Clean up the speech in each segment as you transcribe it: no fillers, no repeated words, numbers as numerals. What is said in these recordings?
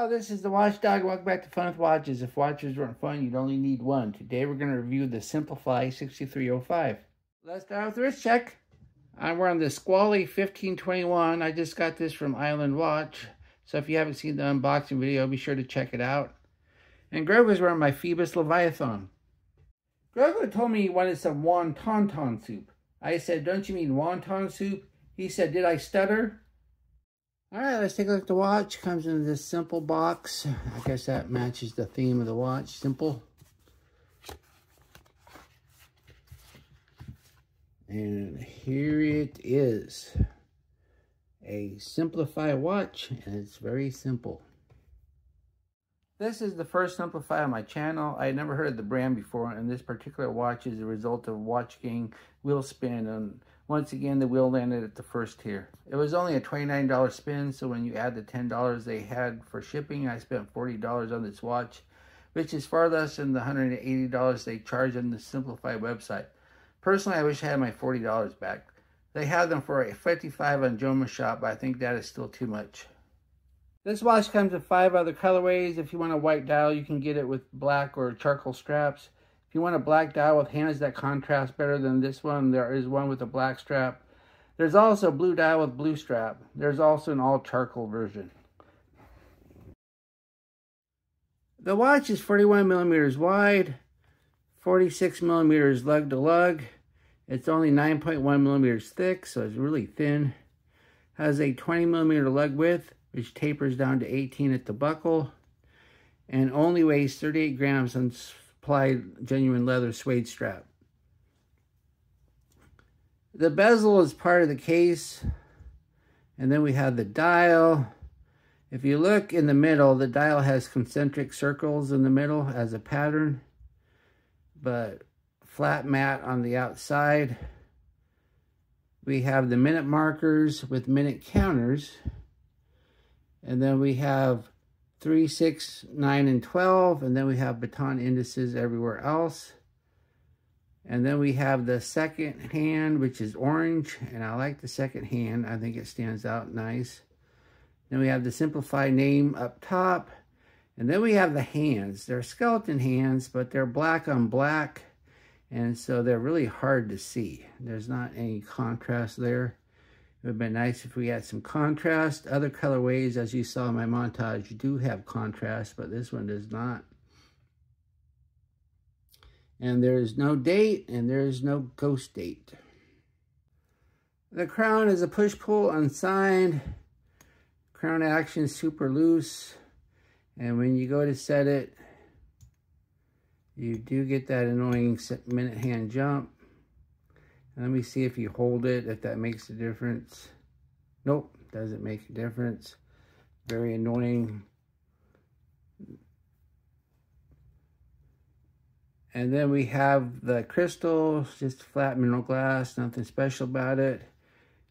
Hello, this is the Watchdog. Welcome back to Fun with Watches. If watches weren't fun, you'd only need one. Today we're going to review the Simplify 6305. Let's start with the wrist check. I'm wearing the Squally 1521. I just got this from Island Watch. So if you haven't seen the unboxing video, be sure to check it out. And Greg was wearing my Phoebus Leviathan. Greg told me he wanted some wonton soup. I said, don't you mean wonton soup? He said, did I stutter? Alright, let's take a look at the watch. Comes in this simple box. I guess that matches the theme of the watch. Simple. And here it is. A Simplify watch, and it's very simple. This is the first Simplify on my channel. I had never heard of the brand before, and this particular watch is a result of watch gang wheel spin, and once again the wheel landed at the first tier. It was only a $29 spin, so when you add the $10 they had for shipping, I spent $40 on this watch, which is far less than the $180 they charge on the Simplify website. Personally, I wish I had my $40 back. They have them for a $55 on Joma Shop, but I think that is still too much. This watch comes in 5 other colorways. If you want a white dial, you can get it with black or charcoal straps. If you want a black dial with hands that contrast better than this one, there is one with a black strap. There's also a blue dial with blue strap. There's also an all charcoal version. The watch is 41 millimeters wide, 46 millimeters lug to lug. It's only 9.1 millimeters thick, so it's really thin. Has a 20 millimeter lug width, which tapers down to 18 at the buckle, and only weighs 38 grams on supplied genuine leather suede strap. The bezel is part of the case, and then we have the dial. If you look in the middle, the dial has concentric circles in the middle as a pattern, but flat mat on the outside. We have the minute markers with minute counters. And then we have 3, 6, 9, and 12. And then we have baton indices everywhere else. And then we have the second hand, which is orange. And I like the second hand. I think it stands out nice. Then we have the Simplify name up top. And then we have the hands. They're skeleton hands, but they're black on black. And so they're really hard to see. There's not any contrast there. It would have been nice if we had some contrast. Other colorways, as you saw in my montage, do have contrast, but this one does not. And there is no date, and there is no ghost date. The crown is a push-pull unsigned. Crown action super loose. And when you go to set it, you do get that annoying minute hand jump. Let me see if you hold it, if that makes a difference. Nope, doesn't make a difference. Very annoying. And then we have the crystal, just flat mineral glass, nothing special about it.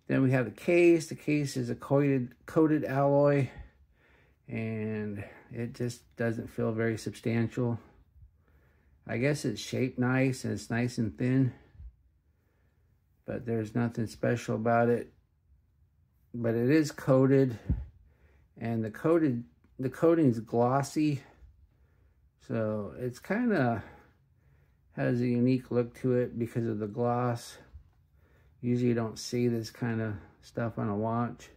Then we have the case. The case is a coated alloy, and it just doesn't feel very substantial. I guess it's shaped nice and it's nice and thin, but there's nothing special about it. But it is coated, and the coating is glossy, so it's kind of has a unique look to it because of the gloss. Usually you don't see this kind of stuff on a watch.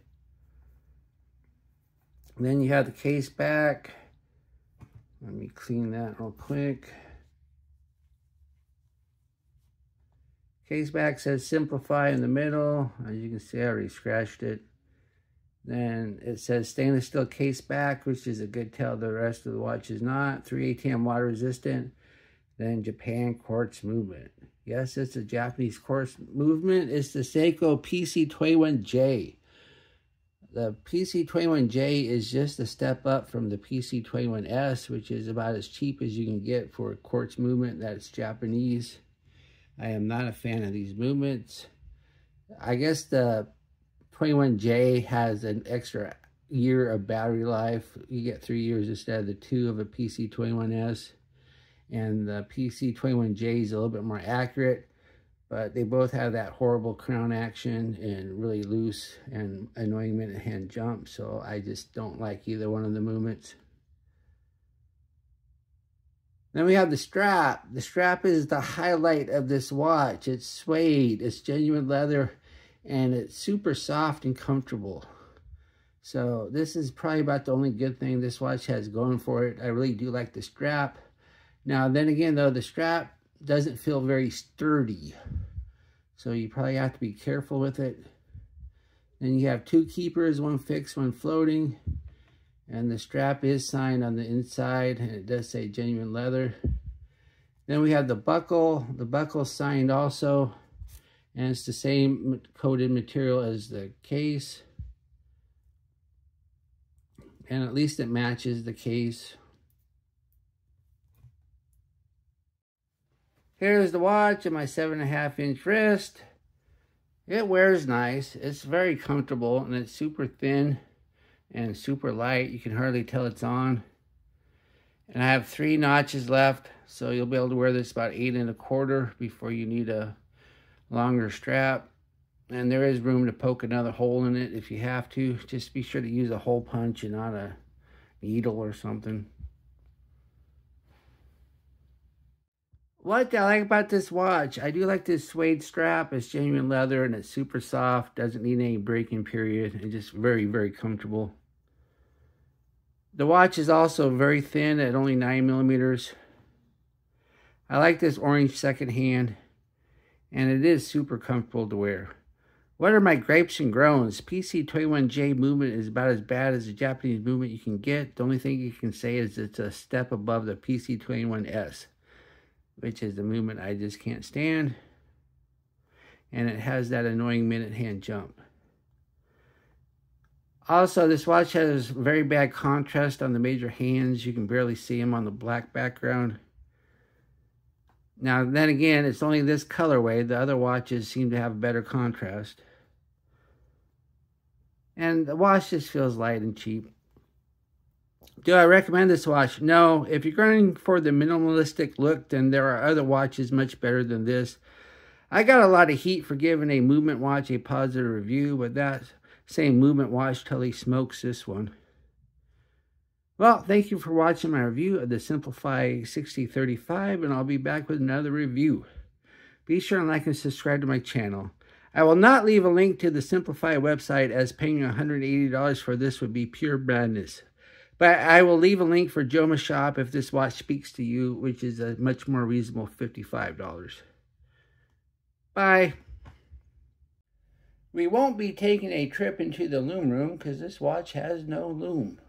And then you have the case back. Let me clean that real quick. Case back says Simplify in the middle. As you can see, I already scratched it. Then it says stainless steel case back, which is a good tell. The rest of the watch is not. 3 ATM water resistant. Then Japan quartz movement. Yes, it's a Japanese quartz movement. It's the Seiko PC21J. The PC21J is just a step up from the PC21S, which is about as cheap as you can get for a quartz movement that's Japanese. I am not a fan of these movements. I guess the 21J has an extra year of battery life. You get 3 years instead of the 2 of a PC21S. And the PC21J is a little bit more accurate, but they both have that horrible crown action and really loose and annoying minute hand jump. So I just don't like either one of the movements. Then we have the strap. The strap is the highlight of this watch. It's suede, it's genuine leather, and it's super soft and comfortable. So this is probably about the only good thing this watch has going for it. I really do like the strap. Now, then again, though, the strap doesn't feel very sturdy. So you probably have to be careful with it. Then you have two keepers, one fixed, one floating. And the strap is signed on the inside, and it does say genuine leather. Then we have the buckle. The buckle's signed also, and it's the same coated material as the case. And at least it matches the case. Here's the watch and my 7.5-inch wrist. It wears nice. It's very comfortable, and it's super thin and super light. You can hardly tell it's on. And I have 3 notches left, so you'll be able to wear this about 8 1/4 before you need a longer strap. And there is room to poke another hole in it if you have to. Just be sure to use a hole punch and not a needle or something. What I like about this watch, I do like this suede strap. It's genuine leather and it's super soft. Doesn't need any break-in period. It's just very, very comfortable. The watch is also very thin at only 9 millimeters. I like this orange second hand, and it is super comfortable to wear. What are my gripes and groans? PC21J movement is about as bad as the Japanese movement you can get. The only thing you can say is it's a step above the PC21S, which is the movement I just can't stand. And it has that annoying minute hand jump. Also, this watch has very bad contrast on the major hands. You can barely see them on the black background. Now, then again, it's only this colorway. The other watches seem to have better contrast. And the watch just feels light and cheap. Do I recommend this watch? No. If you're going for the minimalistic look, then there are other watches much better than this. I got a lot of heat for giving a movement watch a positive review, but that same movement watch totally smokes this one. Well, thank you for watching my review of the Simplify 6035, and I'll be back with another review. Be sure and like and subscribe to my channel. I will not leave a link to the Simplify website, as paying $180 for this would be pure madness. But I will leave a link for Joma's shop if this watch speaks to you, which is a much more reasonable $55. Bye. We won't be taking a trip into the loom room because this watch has no loom.